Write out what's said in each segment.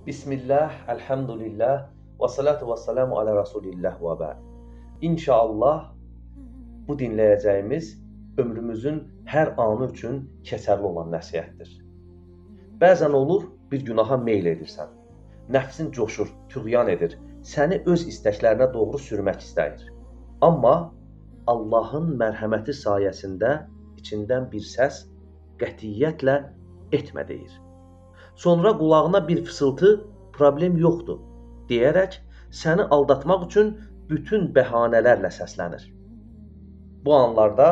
Bismillah, elhamdülillah, və salatu və salamu alə Rasulillah və bə'd. İnşallah bu dinləyəcəyimiz ömrümüzün hər anı üçün keçərli olan nəsihətdir. Bəzən olur, bir günaha meyl edirsən. Nəfsin coşur, tüğyan edir, səni öz istəklərinə doğru sürmək istəyir. Amma Allahın mərhəməti sayəsində içindən bir səs qətiyyətlə etmə deyir. Sonra qulağına bir fısıltı, problem yoxdur, deyərək səni aldatmaq üçün bütün bəhanələrlə səslənir. Bu anlarda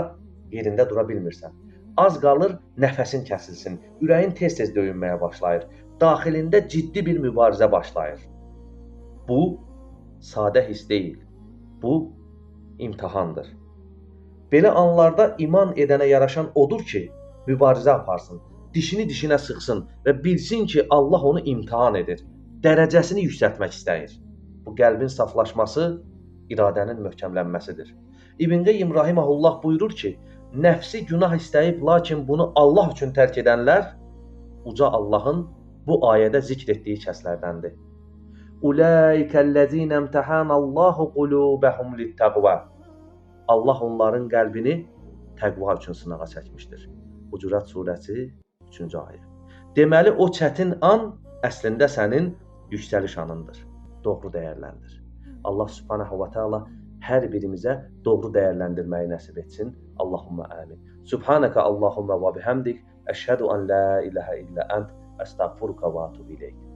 yerində dura bilmirsən. Az qalır nəfəsin kəsilsin, ürəyin tez-tez döyünməyə başlayır, daxilində ciddi bir mübarizə başlayır. Bu, sadə his deyil, bu, imtahandır. Belə anlarda iman edənə yaraşan odur ki, mübarizə aparsın, dişini dişinə sıxsın və bilsin ki, Allah onu imtihan edir, dərəcəsini yüksəltmək istəyir. Bu, qəlbin saflaşması, iradənin möhkəmlənməsidir. İbn Qeyyim Rahiməhullah buyurur ki, nəfsi günah istəyib, lakin bunu Allah üçün tərk edənlər, uca Allahın bu ayədə zikr etdiyi kəslərdəndir. Ulaikəllezine imtahanallahu qulubahum littaqva. Allah onların qəlbini təqva üçün sınağa çəkmişdir. Hucurat surəsi 3-cü ayə. Deməli, o çətin an əslində sənin yüksəliş anındır. Doğru dəyərləndir. Allah subhanahu wa ta'ala hər birimizə doğru dəyərləndirməyi nəsib etsin. Allahumma amin. Subhanaka Allahumma və bihamdik. Əşhədu an la ilahə illə ənt. Əstəğfiruka və atubu ileyk.